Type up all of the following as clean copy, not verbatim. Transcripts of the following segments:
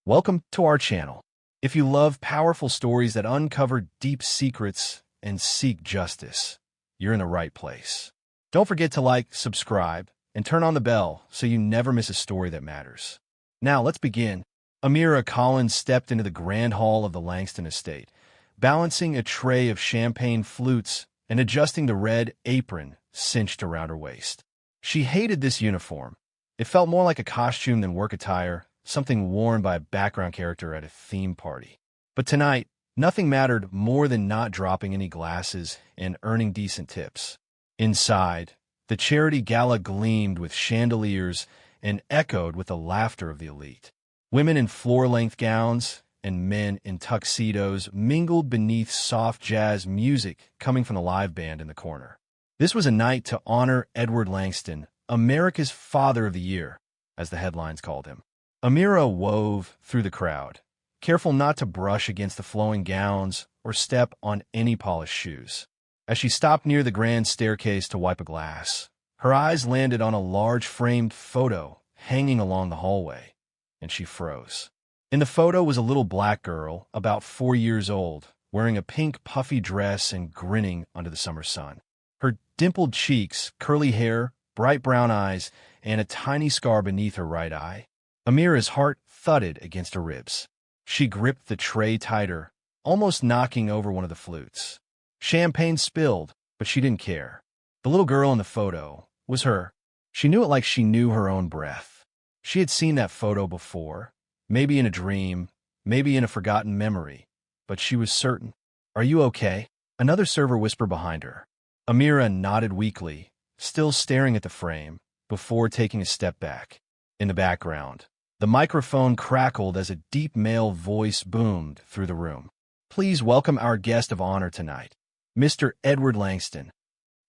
Welcome to our channel. If you love powerful stories that uncover deep secrets and seek justice, you're in the right place. Don't forget to like, subscribe, and turn on the bell so you never miss a story that matters. Now, let's begin. Amira Collins stepped into the grand hall of the Langston estate, balancing a tray of champagne flutes and adjusting the red apron cinched around her waist. She hated this uniform. It felt more like a costume than work attire, something worn by a background character at a theme party. But tonight, nothing mattered more than not dropping any glasses and earning decent tips. Inside, the charity gala gleamed with chandeliers and echoed with the laughter of the elite. Women in floor-length gowns and men in tuxedos mingled beneath soft jazz music coming from the live band in the corner. This was a night to honor Edward Langston, America's Father of the Year, as the headlines called him. Amira wove through the crowd, careful not to brush against the flowing gowns or step on any polished shoes. As she stopped near the grand staircase to wipe a glass, her eyes landed on a large framed photo hanging along the hallway, and she froze. In the photo was a little black girl, about 4 years old, wearing a pink puffy dress and grinning under the summer sun. Her dimpled cheeks, curly hair, bright brown eyes, and a tiny scar beneath her right eye. Amira's heart thudded against her ribs. She gripped the tray tighter, almost knocking over one of the flutes. Champagne spilled, but she didn't care. The little girl in the photo was her. She knew it like she knew her own breath. She had seen that photo before, maybe in a dream, maybe in a forgotten memory, but she was certain. "Are you okay?" Another server whispered behind her. Amira nodded weakly, still staring at the frame, before taking a step back. In the background, the microphone crackled as a deep male voice boomed through the room. "Please welcome our guest of honor tonight, Mr. Edward Langston."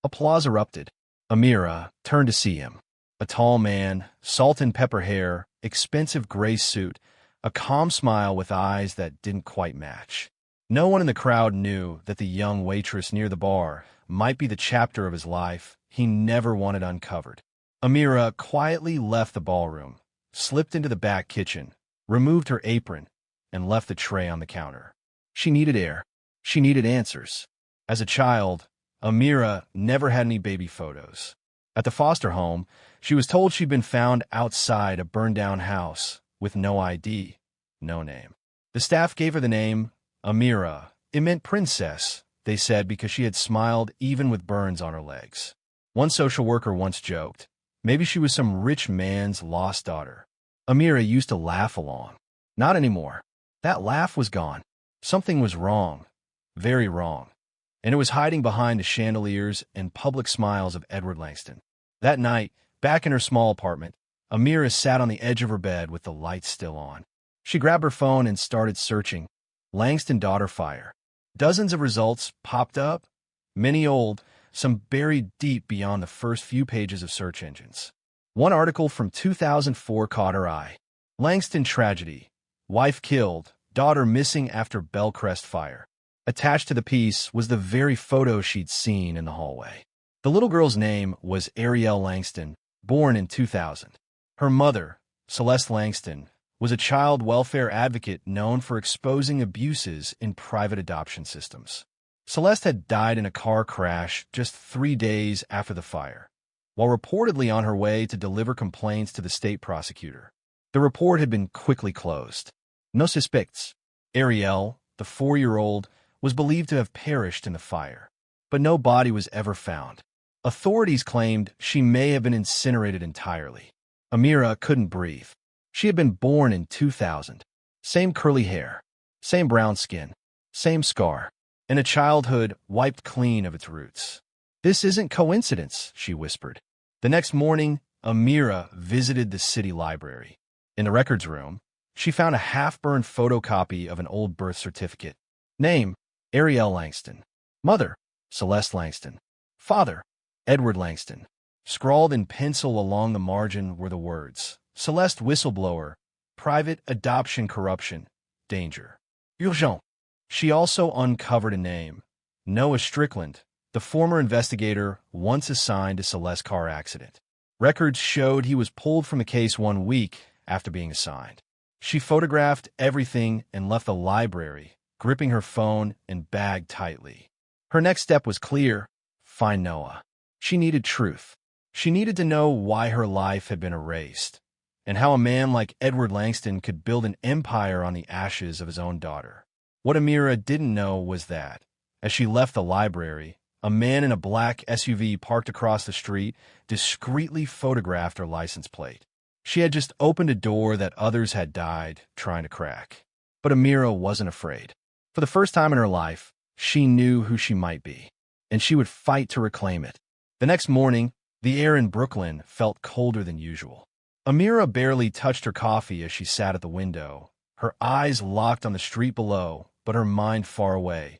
Applause erupted. Amira turned to see him. A tall man, salt and pepper hair, expensive gray suit, a calm smile with eyes that didn't quite match. No one in the crowd knew that the young waitress near the bar might be the chapter of his life he never wanted uncovered. Amira quietly left the ballroom, slipped into the back kitchen, removed her apron, and left the tray on the counter. She needed air. She needed answers. As a child, Amira never had any baby photos. At the foster home, she was told she'd been found outside a burned-down house with no ID, no name. The staff gave her the name Amira. It meant princess, they said, because she had smiled even with burns on her legs. One social worker once joked, maybe she was some rich man's lost daughter. Amira used to laugh along. Not anymore. That laugh was gone. Something was wrong. Very wrong. And it was hiding behind the chandeliers and public smiles of Edward Langston. That night, back in her small apartment, Amira sat on the edge of her bed with the lights still on. She grabbed her phone and started searching. Langston daughter fire. Dozens of results popped up, many old, some buried deep beyond the first few pages of search engines. One article from 2004 caught her eye. Langston tragedy. Wife killed, daughter missing after Bellcrest fire. Attached to the piece was the very photo she'd seen in the hallway. The little girl's name was Ariel Langston, born in 2000. Her mother, Celeste Langston, was a child welfare advocate known for exposing abuses in private adoption systems. Celeste had died in a car crash just 3 days after the fire, while reportedly on her way to deliver complaints to the state prosecutor. The report had been quickly closed. No suspects. Ariel, the 4-year-old, was believed to have perished in the fire, but no body was ever found. Authorities claimed she may have been incinerated entirely. Amira couldn't breathe. She had been born in 2000. Same curly hair, same brown skin, same scar, and a childhood wiped clean of its roots. "This isn't coincidence," she whispered. The next morning, Amira visited the city library. In the records room, she found a half-burned photocopy of an old birth certificate. Name, Ariel Langston. Mother, Celeste Langston. Father, Edward Langston. Scrawled in pencil along the margin were the words, Celeste whistleblower, private adoption corruption, danger. Urgent. She also uncovered a name, Noah Strickland, the former investigator once assigned to Celeste's car accident. Records showed he was pulled from the case 1 week after being assigned. She photographed everything and left the library, gripping her phone and bag tightly. Her next step was clear: find Noah. She needed truth. She needed to know why her life had been erased, and how a man like Edward Langston could build an empire on the ashes of his own daughter. What Amira didn't know was that, as she left the library, a man in a black SUV parked across the street discreetly photographed her license plate. She had just opened a door that others had died trying to crack. But Amira wasn't afraid. For the first time in her life, she knew who she might be, and she would fight to reclaim it. The next morning, the air in Brooklyn felt colder than usual. Amira barely touched her coffee as she sat at the window, her eyes locked on the street below, but her mind far away.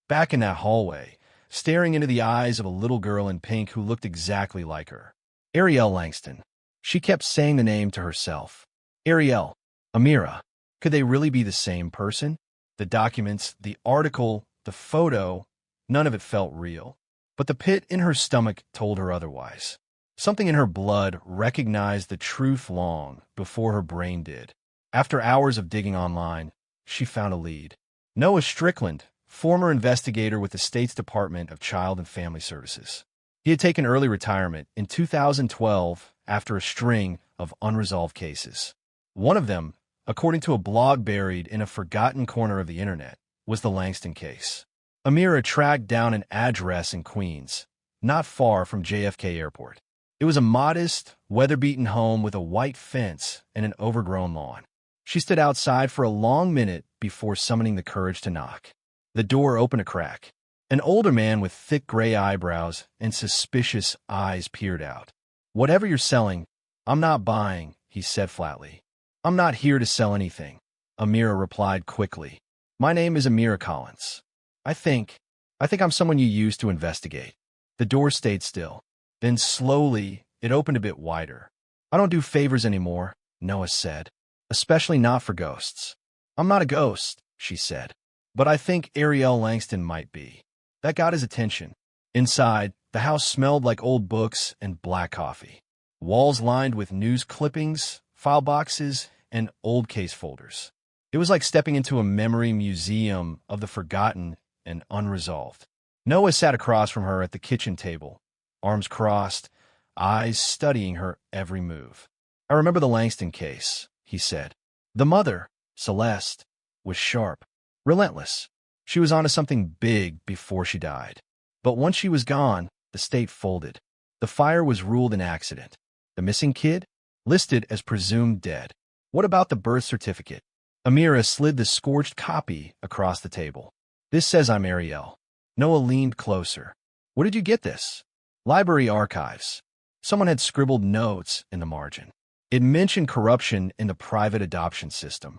Back in that hallway, staring into the eyes of a little girl in pink who looked exactly like her. Ariel Langston. She kept saying the name to herself. Ariel. Amira. Could they really be the same person? The documents, the article, the photo, none of it felt real. But the pit in her stomach told her otherwise. Something in her blood recognized the truth long before her brain did. After hours of digging online, she found a lead. Noah Strickland, former investigator with the state's Department of Child and Family Services. He had taken early retirement in 2012 after a string of unresolved cases. One of them, according to a blog buried in a forgotten corner of the internet, was the Langston case. Amira tracked down an address in Queens, not far from JFK Airport. It was a modest, weather-beaten home with a white fence and an overgrown lawn. She stood outside for a long minute before summoning the courage to knock. The door opened a crack. An older man with thick gray eyebrows and suspicious eyes peered out. "Whatever you're selling, I'm not buying," he said flatly. "I'm not here to sell anything," Amira replied quickly. "My name is Amira Collins. I think I'm someone you use to investigate." The door stayed still. Then slowly, it opened a bit wider. "I don't do favors anymore," Noah said. "Especially not for ghosts." "I'm not a ghost," she said. "But I think Ariel Langston might be." That got his attention. Inside, the house smelled like old books and black coffee. Walls lined with news clippings, file boxes, and old case folders. It was like stepping into a memory museum of the forgotten and unresolved. Noah sat across from her at the kitchen table, arms crossed, eyes studying her every move. "I remember the Langston case," he said. "The mother, Celeste, was sharp, relentless. She was onto something big before she died. But once she was gone, the state folded. The fire was ruled an accident. The missing kid? Listed as presumed dead. What about the birth certificate?" Amira slid the scorched copy across the table. "This says I'm Ariel." Noah leaned closer. "Where did you get this?" "Library archives." Someone had scribbled notes in the margin. It mentioned corruption in the private adoption system.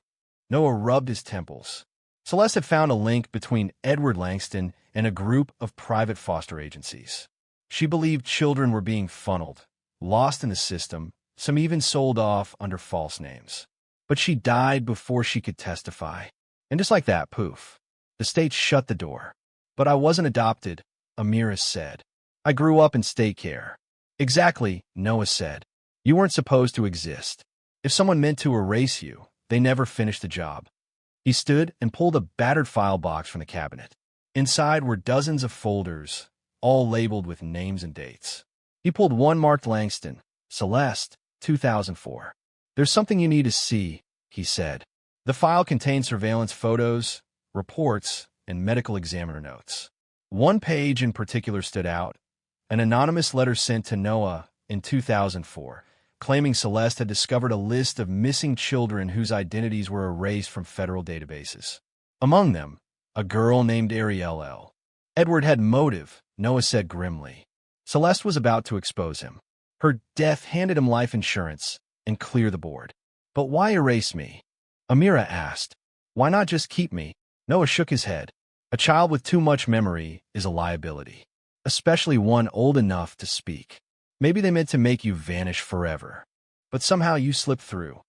Noah rubbed his temples. Celeste had found a link between Edward Langston and a group of private foster agencies. She believed children were being funneled, lost in the system, some even sold off under false names. But she died before she could testify. And just like that, poof, the state shut the door. "But I wasn't adopted," Amira said. "I grew up in state care." "Exactly," Noah said. "You weren't supposed to exist. If someone meant to erase you, they never finished the job." He stood and pulled a battered file box from the cabinet. Inside were dozens of folders, all labeled with names and dates. He pulled one marked Langston, Celeste, 2004. "There's something you need to see," he said. The file contained surveillance photos, reports, and medical examiner notes. One page in particular stood out, an anonymous letter sent to Noah in 2004, claiming Celeste had discovered a list of missing children whose identities were erased from federal databases. Among them, a girl named Ariel L. Edward had motive, Noah said grimly. Celeste was about to expose him. Her death handed him life insurance and clear the board. "But why erase me?" Amira asked. "Why not just keep me?" Noah shook his head. "A child with too much memory is a liability, especially one old enough to speak. Maybe they meant to make you vanish forever. But somehow you slipped through."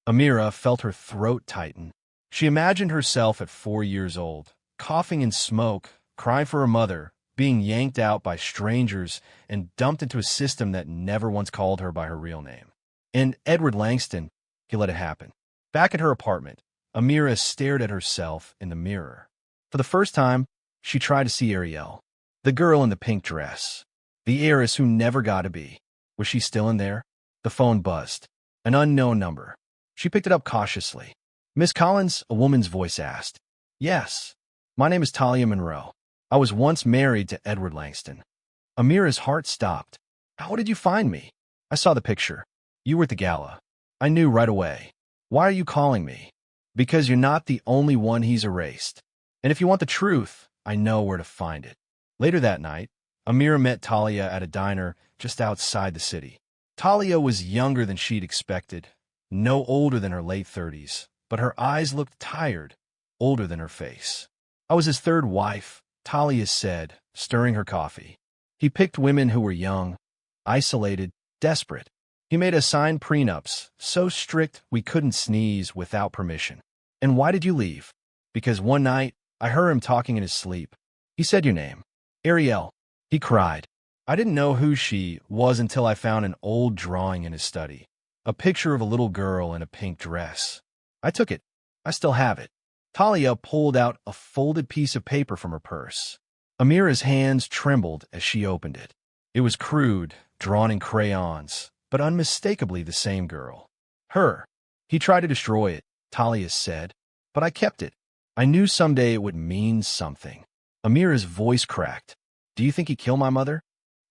Amira felt her throat tighten. She imagined herself at 4 years old, coughing in smoke, crying for her mother, being yanked out by strangers and dumped into a system that never once called her by her real name. And Edward Langston, he let it happen. Back at her apartment, Amira stared at herself in the mirror. For the first time, she tried to see Ariel, the girl in the pink dress, the heiress who never got to be. Was she still in there? The phone buzzed. An unknown number. She picked it up cautiously. "Miss Collins," a woman's voice asked. "Yes. My name is Talia Monroe. I was once married to Edward Langston." Amira's heart stopped. "How did you find me?" "I saw the picture. You were at the gala. I knew right away." "Why are you calling me?" "Because you're not the only one he's erased. And if you want the truth, I know where to find it." Later that night, Amira met Talia at a diner just outside the city. Talia was younger than she'd expected, no older than her late 30s, but her eyes looked tired, older than her face. "I was his third wife," Talia said, stirring her coffee. "He picked women who were young, isolated, desperate. He made us sign prenups, so strict we couldn't sneeze without permission." "And why did you leave?" "Because one night, I heard him talking in his sleep. He said your name. Ariel." He cried. "I didn't know who she was until I found an old drawing in his study. A picture of a little girl in a pink dress. I took it. I still have it." Talia pulled out a folded piece of paper from her purse. Amira's hands trembled as she opened it. It was crude, drawn in crayons, but unmistakably the same girl. Her. "He tried to destroy it," Talia said, "but I kept it. I knew someday it would mean something." Amira's voice cracked. "Do you think he killed my mother?"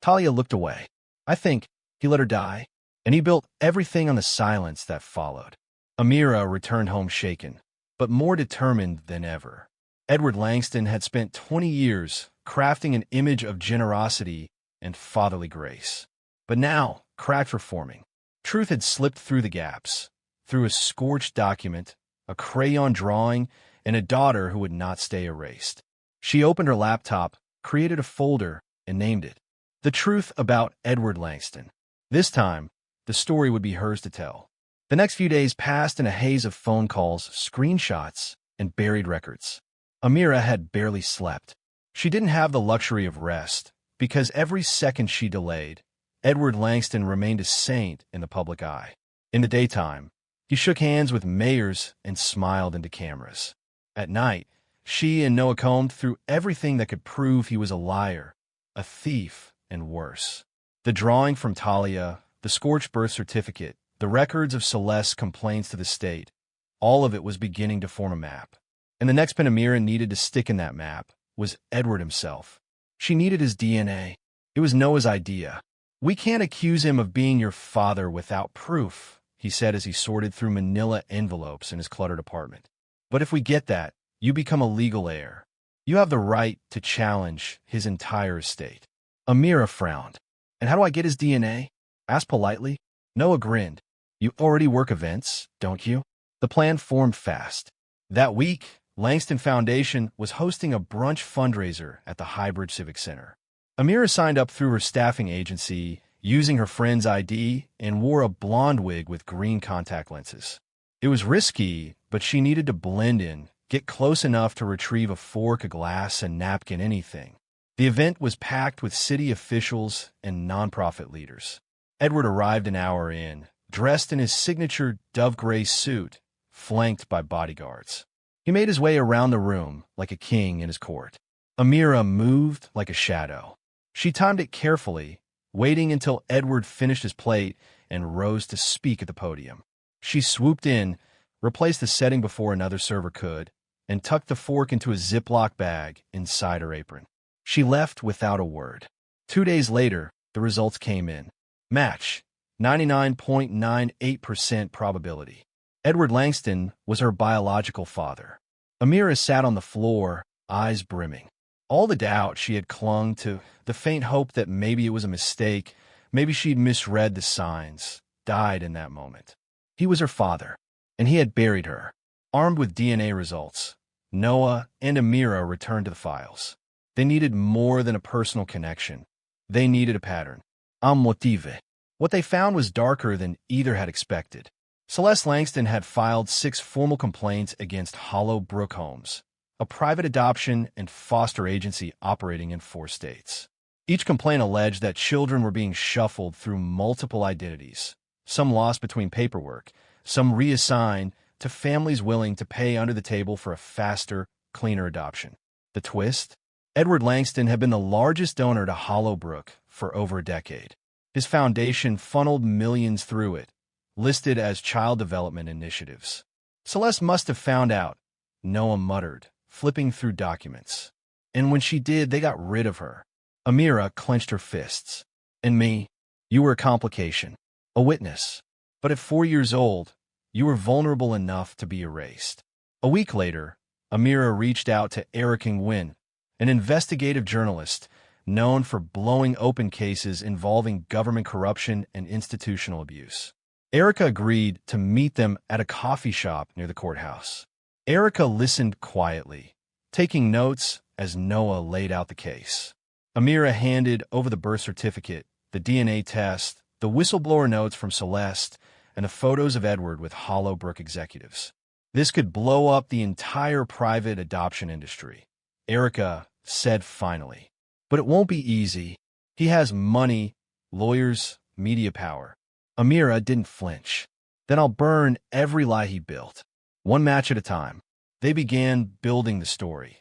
Talia looked away. "I think he let her die, and he built everything on the silence that followed." Amira returned home shaken, but more determined than ever. Edward Langston had spent 20 years crafting an image of generosity and fatherly grace. But now, cracks were forming. Truth had slipped through the gaps, through a scorched document, a crayon drawing, and a daughter who would not stay erased. She opened her laptop, created a folder, and named it "The Truth About Edward Langston." This time, the story would be hers to tell. The next few days passed in a haze of phone calls, screenshots, and buried records. Amira had barely slept. She didn't have the luxury of rest, because every second she delayed, Edward Langston remained a saint in the public eye. In the daytime, he shook hands with mayors and smiled into cameras. At night, she and Noah combed through everything that could prove he was a liar, a thief, and worse. The drawing from Talia, the scorched birth certificate, the records of Celeste's complaints to the state, all of it was beginning to form a map. And the next pin Amira needed to stick in that map was Edward himself. She needed his DNA. It was Noah's idea. "We can't accuse him of being your father without proof," he said as he sorted through manila envelopes in his cluttered apartment. "But if we get that, you become a legal heir. You have the right to challenge his entire estate." Amira frowned. "And how do I get his DNA?" asked politely. Noah grinned. "You already work events, don't you?" The plan formed fast. That week, Langston Foundation was hosting a brunch fundraiser at the Highbridge Civic Center. Amira signed up through her staffing agency, using her friend's ID, and wore a blonde wig with green contact lenses. It was risky, but she needed to blend in, get close enough to retrieve a fork, a glass, a napkin, anything. The event was packed with city officials and nonprofit leaders. Edward arrived an hour in, dressed in his signature dove gray suit, flanked by bodyguards. He made his way around the room like a king in his court. Amira moved like a shadow. She timed it carefully, waiting until Edward finished his plate and rose to speak at the podium. She swooped in, replaced the setting before another server could, and tucked the fork into a Ziploc bag inside her apron. She left without a word. 2 days later, the results came in. Match. 99.98% probability. Edward Langston was her biological father. Amira sat on the floor, eyes brimming. All the doubt she had clung to, the faint hope that maybe it was a mistake, maybe she'd misread the signs, died in that moment. He was her father, and he had buried her. Armed with DNA results, Noah and Amira returned to the files. They needed more than a personal connection. They needed a pattern. Un motive. What they found was darker than either had expected. Celeste Langston had filed 6 formal complaints against Hollow Brook Homes, a private adoption and foster agency operating in 4 states. Each complaint alleged that children were being shuffled through multiple identities, some lost between paperwork, some reassigned to families willing to pay under the table for a faster, cleaner adoption. The twist? Edward Langston had been the largest donor to Hollowbrook for over a decade. His foundation funneled millions through it, listed as child development initiatives. Celeste must have found out, Nyma muttered, flipping through documents. And when she did, they got rid of her. Amira clenched her fists. And me? You were a complication, a witness. But at 4 years old, you were vulnerable enough to be erased. A week later, Amira reached out to Eric Nguyen, an investigative journalist known for blowing open cases involving government corruption and institutional abuse. Erica agreed to meet them at a coffee shop near the courthouse. Erica listened quietly, taking notes as Nyma laid out the case. Amira handed over the birth certificate, the DNA test, the whistleblower notes from Celeste, and the photos of Edward with Hollowbrook executives. This could blow up the entire private adoption industry, Erica said finally. But it won't be easy. He has money, lawyers, media power. Amira didn't flinch. Then I'll burn every lie he built. One match at a time. They began building the story.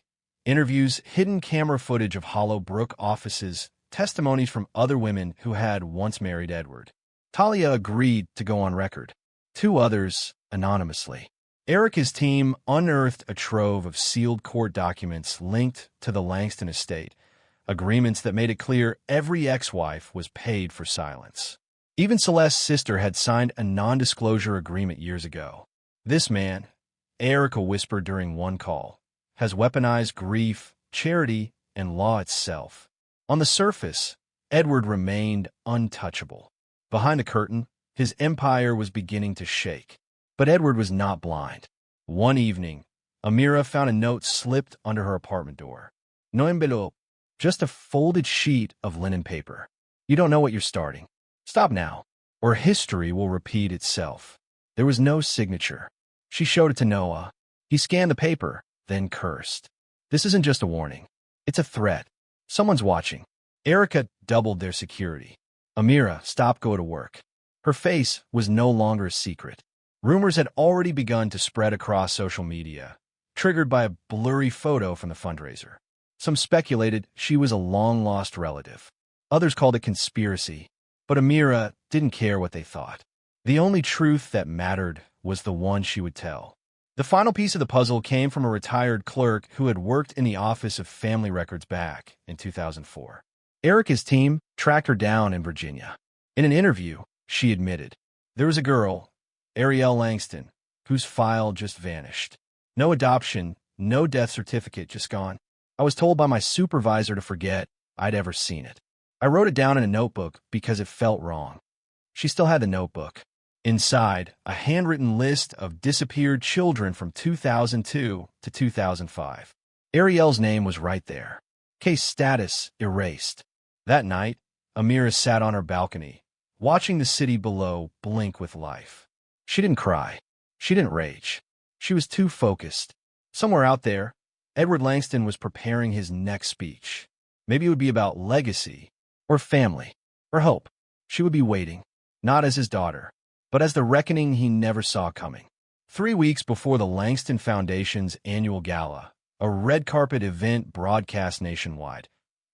Interviews, hidden camera footage of Hollowbrook offices, testimonies from other women who had once married Edward. Talia agreed to go on record. 2 others, anonymously. Erica's team unearthed a trove of sealed court documents linked to the Langston estate, agreements that made it clear every ex-wife was paid for silence. Even Celeste's sister had signed a non-disclosure agreement years ago. This man, Erica whispered during one call, has weaponized grief, charity, and law itself. On the surface, Edward remained untouchable. Behind the curtain, his empire was beginning to shake. But Edward was not blind. One evening, Amira found a note slipped under her apartment door. No envelope, just a folded sheet of linen paper. You don't know what you're starting. Stop now, or history will repeat itself. There was no signature. She showed it to Nyma. He scanned the paper, then cursed. This isn't just a warning. It's a threat. Someone's watching. Erica doubled their security. Amira stopped going to work. Her face was no longer a secret. Rumors had already begun to spread across social media, triggered by a blurry photo from the fundraiser. Some speculated she was a long-lost relative. Others called it conspiracy, but Amira didn't care what they thought. The only truth that mattered was the one she would tell. The final piece of the puzzle came from a retired clerk who had worked in the Office of Family Records back in 2004. Erica's team tracked her down in Virginia. In an interview, she admitted, there was a girl, Ariel Langston, whose file just vanished. No adoption, no death certificate, just gone. I was told by my supervisor to forget I'd ever seen it. I wrote it down in a notebook because it felt wrong. She still had the notebook. Inside, a handwritten list of disappeared children from 2002 to 2005. Ariel's name was right there. Case status erased. That night, Amira sat on her balcony, watching the city below blink with life. She didn't cry. She didn't rage. She was too focused. Somewhere out there, Edward Langston was preparing his next speech. Maybe it would be about legacy, or family, or hope. She would be waiting, not as his daughter, but as the reckoning he never saw coming. 3 weeks before the Langston Foundation's annual gala, a red carpet event broadcast nationwide,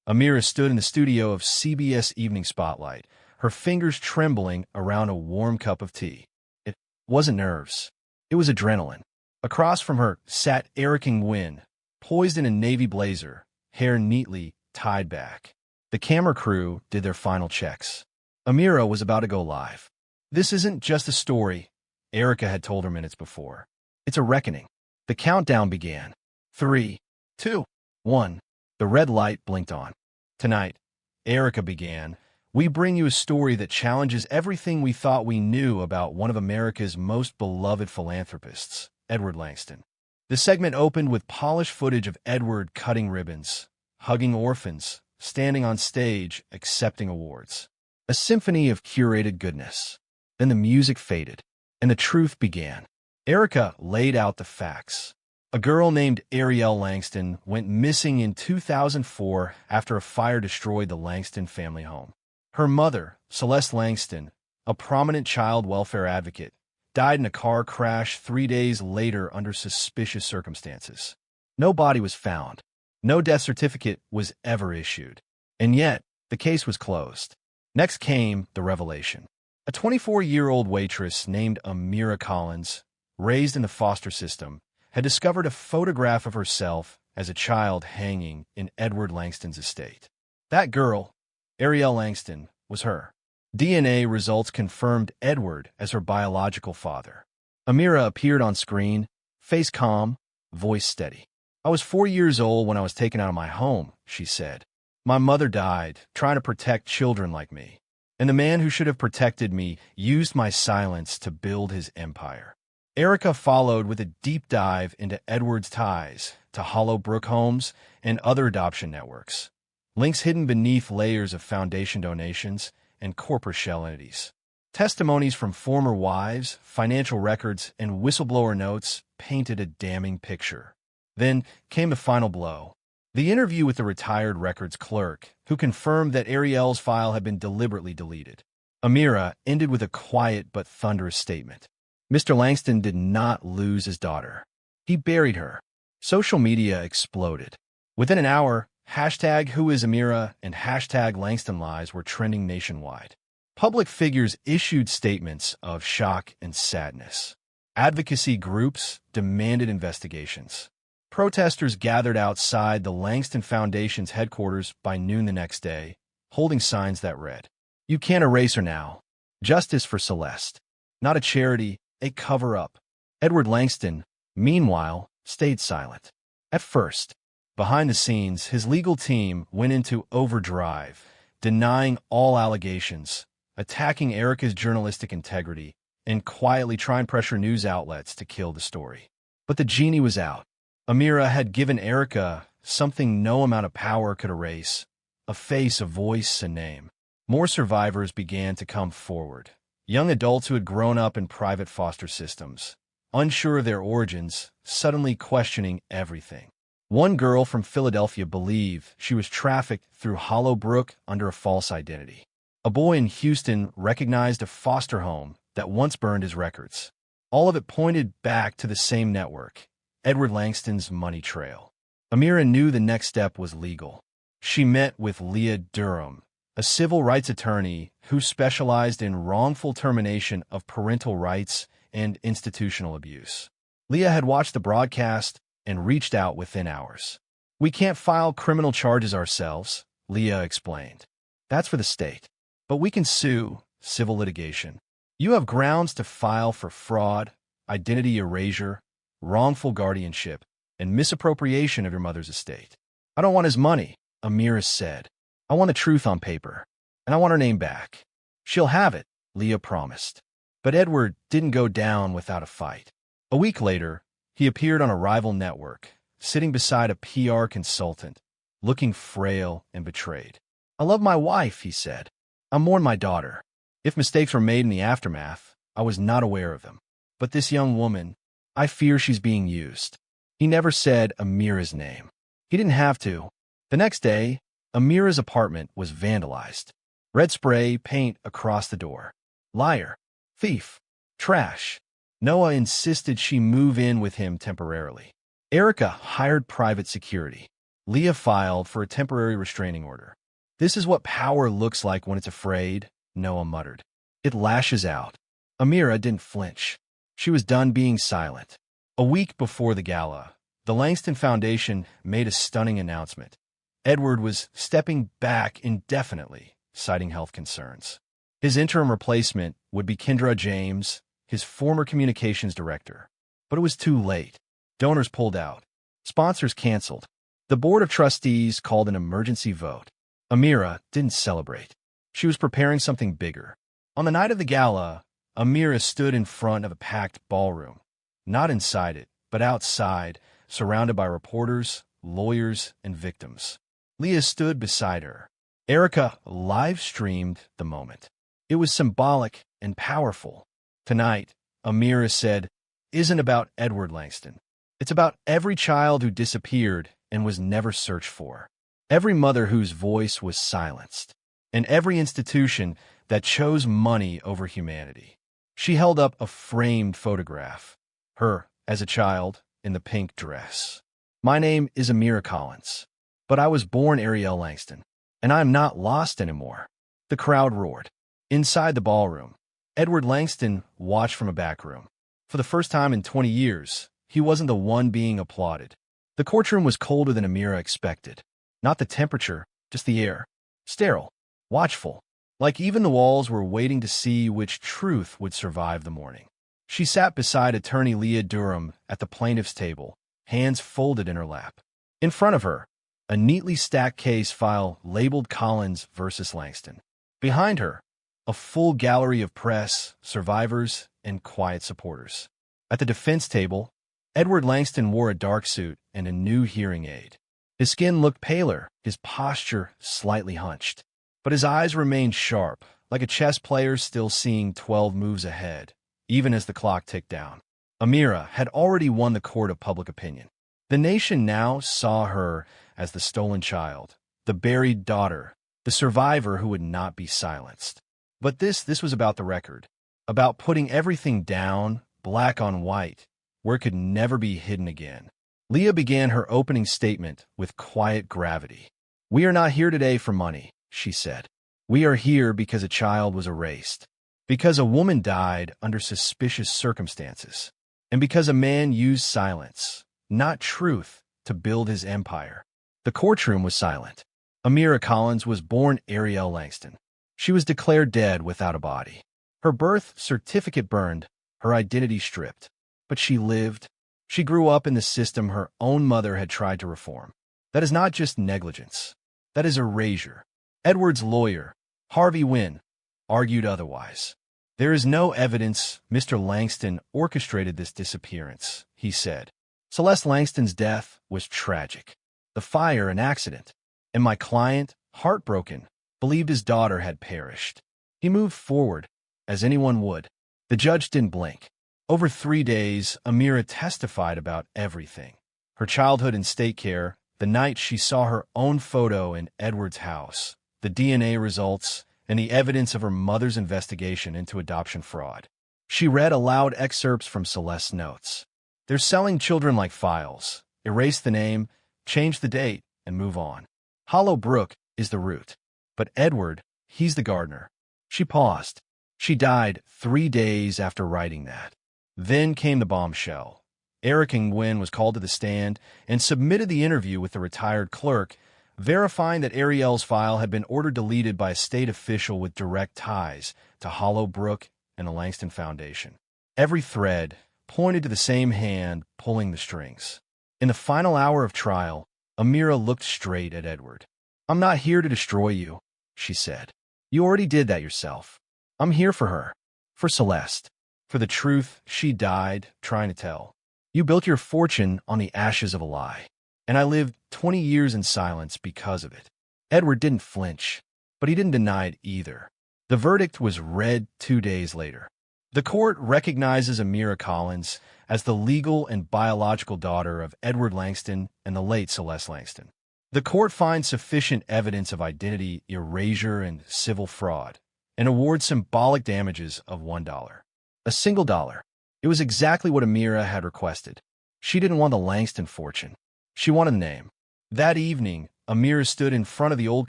Amira stood in the studio of CBS Evening Spotlight, her fingers trembling around a warm cup of tea. It wasn't nerves. It was adrenaline. Across from her sat Eric Nguyen, poised in a navy blazer, hair neatly tied back. The camera crew did their final checks. Amira was about to go live. This isn't just a story, Erica had told her minutes before. It's a reckoning. The countdown began. 3, 2, 1. The red light blinked on. Tonight, Erica began, we bring you a story that challenges everything we thought we knew about one of America's most beloved philanthropists, Edward Langston. The segment opened with polished footage of Edward cutting ribbons, hugging orphans, standing on stage, accepting awards. A symphony of curated goodness. Then the music faded, and the truth began. Erica laid out the facts. A girl named Ariel Langston went missing in 2004 after a fire destroyed the Langston family home. Her mother, Celeste Langston, a prominent child welfare advocate, died in a car crash 3 days later under suspicious circumstances. No body was found. No death certificate was ever issued. And yet, the case was closed. Next came the revelation. A 24-year-old waitress named Amira Collins, raised in the foster system, had discovered a photograph of herself as a child hanging in Edward Langston's estate. That girl, Ariel Langston, was her. DNA results confirmed Edward as her biological father. Amira appeared on screen, face calm, voice steady. "I was 4 years old when I was taken out of my home," she said. "My mother died, trying to protect children like me. And the man who should have protected me used my silence to build his empire." Erica followed with a deep dive into Edward's ties to Hollowbrook Homes and other adoption networks. Links hidden beneath layers of foundation donations and corporate shell entities. Testimonies from former wives, financial records, and whistleblower notes painted a damning picture. Then came the final blow. The interview with the retired records clerk, who confirmed that Ariel's file had been deliberately deleted. Amira ended with a quiet but thunderous statement. Mr. Langston did not lose his daughter. He buried her. Social media exploded. Within an hour, #WhoIsAmira and #LangstonLies were trending nationwide. Public figures issued statements of shock and sadness. Advocacy groups demanded investigations. Protesters gathered outside the Langston Foundation's headquarters by noon the next day, holding signs that read, "You can't erase her now. Justice for Celeste. Not a charity, a cover-up." Edward Langston, meanwhile, stayed silent. At first, behind the scenes, his legal team went into overdrive, denying all allegations, attacking Erica's journalistic integrity, and quietly trying to pressure news outlets to kill the story. But the genie was out. Amira had given Erica something no amount of power could erase: a face, a voice, a name. More survivors began to come forward. Young adults who had grown up in private foster systems, unsure of their origins, suddenly questioning everything. One girl from Philadelphia believed she was trafficked through Hollowbrook under a false identity. A boy in Houston recognized a foster home that once burned his records. All of it pointed back to the same network, Edward Langston's money trail. Amira knew the next step was legal. She met with Leah Durham, a civil rights attorney who specialized in wrongful termination of parental rights and institutional abuse. Leah had watched the broadcast and reached out within hours. "We can't file criminal charges ourselves," Leah explained. "That's for the state. But we can sue, civil litigation. You have grounds to file for fraud, identity erasure, wrongful guardianship, and misappropriation of your mother's estate." "I don't want his money," Amira said. "I want the truth on paper, and I want her name back." "She'll have it," Leah promised. But Edward didn't go down without a fight. A week later, he appeared on a rival network, sitting beside a PR consultant, looking frail and betrayed. "I love my wife," he said. "I mourn my daughter. If mistakes were made in the aftermath, I was not aware of them. But this young woman, I fear she's being used." He never said Amira's name. He didn't have to. The next day, Amira's apartment was vandalized. Red spray paint across the door. Liar. Thief. Trash. Noah insisted she move in with him temporarily. Erica hired private security. Leah filed for a temporary restraining order. "This is what power looks like when it's afraid," Noah muttered. "It lashes out." Amira didn't flinch. She was done being silent. A week before the gala, the Langston Foundation made a stunning announcement. Edward was stepping back indefinitely, citing health concerns. His interim replacement would be Kendra James, his former communications director. But it was too late. Donors pulled out. Sponsors canceled. The board of trustees called an emergency vote. Amira didn't celebrate. She was preparing something bigger. On the night of the gala, Amira stood in front of a packed ballroom. Not inside it, but outside, surrounded by reporters, lawyers, and victims. Leah stood beside her. Erica live-streamed the moment. It was symbolic and powerful. Tonight, Amira said, isn't about Edward Langston. It's about every child who disappeared and was never searched for. Every mother whose voice was silenced. And every institution that chose money over humanity. She held up a framed photograph. Her, as a child, in the pink dress. "My name is Amira Collins, but I was born Ariel Langston, and I am not lost anymore." The crowd roared. Inside the ballroom, Edward Langston watched from a back room. For the first time in 20 years, he wasn't the one being applauded. The courtroom was colder than Amira expected. Not the temperature, just the air. Sterile, watchful, like even the walls were waiting to see which truth would survive the morning. She sat beside attorney Leah Durham at the plaintiff's table, hands folded in her lap. In front of her, a neatly stacked case file labeled Collins versus Langston. Behind her, a full gallery of press, survivors, and quiet supporters. At the defense table, Edward Langston wore a dark suit and a new hearing aid. His skin looked paler, his posture slightly hunched. But his eyes remained sharp, like a chess player still seeing 12 moves ahead, even as the clock ticked down. Amira had already won the court of public opinion. The nation now saw her as the stolen child, the buried daughter, the survivor who would not be silenced. But this was about the record, about putting everything down, black on white, where it could never be hidden again. Leah began her opening statement with quiet gravity. "We are not here today for money," she said. "We are here because a child was erased, because a woman died under suspicious circumstances, and because a man used silence, not truth, to build his empire." The courtroom was silent. Amira Collins was born Ariel Langston. She was declared dead without a body. Her birth certificate burned, her identity stripped. But she lived. She grew up in the system her own mother had tried to reform. That is not just negligence. That is erasure. Edward's lawyer, Harvey Wynn, argued otherwise. "There is no evidence Mr. Langston orchestrated this disappearance," he said. "Celeste Langston's death was tragic. The fire an accident. And my client, heartbroken, believed his daughter had perished." He moved forward, as anyone would. The judge didn't blink. Over 3 days, Amira testified about everything. Her childhood in state care, the night she saw her own photo in Edward's house, the DNA results, and the evidence of her mother's investigation into adoption fraud. She read aloud excerpts from Celeste's notes. "They're selling children like files. Erase the name, change the date, and move on. Hollow Brook is the root. But Edward, he's the gardener." She paused. She died 3 days after writing that. Then came the bombshell. Eric Nguyen was called to the stand and submitted the interview with the retired clerk, verifying that Ariel's file had been ordered deleted by a state official with direct ties to Hollow Brook and the Langston Foundation. Every thread pointed to the same hand pulling the strings. In the final hour of trial, Amira looked straight at Edward. "I'm not here to destroy you," she said. "You already did that yourself. I'm here for her, for Celeste, for the truth she died trying to tell. You built your fortune on the ashes of a lie, and I lived 20 years in silence because of it." Edward didn't flinch, but he didn't deny it either. The verdict was read 2 days later. The court recognizes Amira Collins as the legal and biological daughter of Edward Langston and the late Celeste Langston. The court finds sufficient evidence of identity erasure and civil fraud, and awards symbolic damages of $1. A single dollar. It was exactly what Amira had requested. She didn't want the Langston fortune. She wanted the name. That evening, Amira stood in front of the old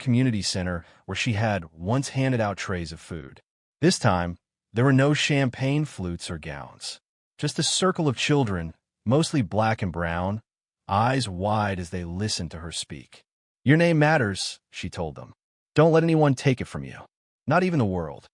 community center where she had once handed out trays of food. This time, there were no champagne flutes or gowns. Just a circle of children, mostly black and brown, eyes wide as they listened to her speak. "Your name matters," she told them. "Don't let anyone take it from you. Not even the world."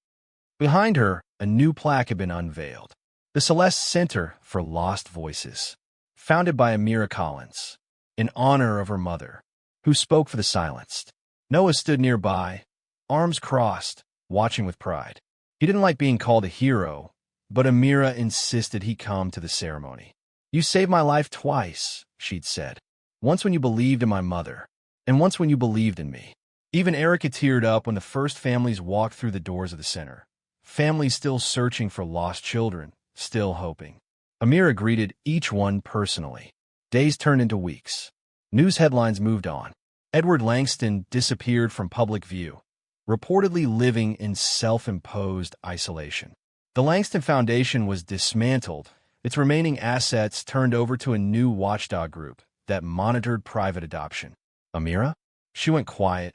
Behind her, a new plaque had been unveiled. The Celeste Center for Lost Voices, founded by Amira Collins, in honor of her mother, who spoke for the silenced. Noah stood nearby, arms crossed, watching with pride. He didn't like being called a hero, but Amira insisted he come to the ceremony. "You saved my life twice," she'd said. "Once when you believed in my mother, and once when you believed in me." Even Erica teared up when the first families walked through the doors of the center. Families still searching for lost children, still hoping. Amira greeted each one personally. Days turned into weeks. News headlines moved on. Edward Langston disappeared from public view, reportedly living in self-imposed isolation. The Langston Foundation was dismantled, its remaining assets turned over to a new watchdog group that monitored private adoption. Amira? She went quiet,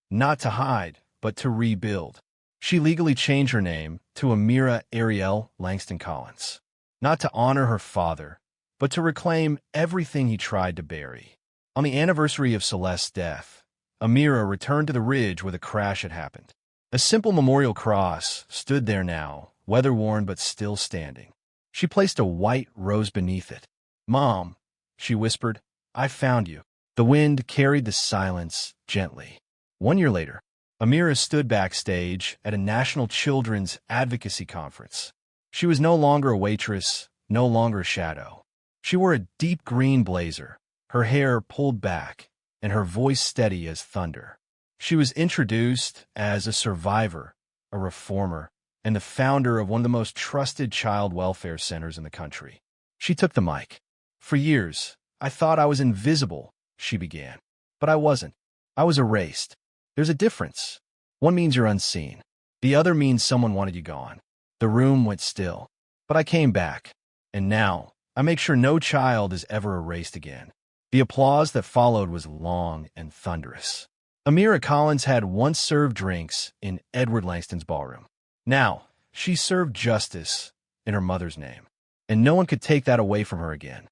not to hide, but to rebuild. She legally changed her name to Amira Ariel Langston Collins, not to honor her father, but to reclaim everything he tried to bury. On the anniversary of Celeste's death, Amira returned to the ridge where the crash had happened. A simple memorial cross stood there now, weather-worn but still standing. She placed a white rose beneath it. "Mom," she whispered, "I found you." The wind carried the silence gently. 1 year later, Amira stood backstage at a national children's advocacy conference. She was no longer a waitress, no longer a shadow. She wore a deep green blazer, her hair pulled back, and her voice steady as thunder. She was introduced as a survivor, a reformer, and the founder of one of the most trusted child welfare centers in the country. She took the mic. "For years, I thought I was invisible," she began. "But I wasn't. I was erased. There's a difference. One means you're unseen. The other means someone wanted you gone." The room went still. "But I came back. And now, I make sure no child is ever erased again." The applause that followed was long and thunderous. Amira Collins had once served drinks in Edward Langston's ballroom. Now, she served justice in her mother's name. And no one could take that away from her again.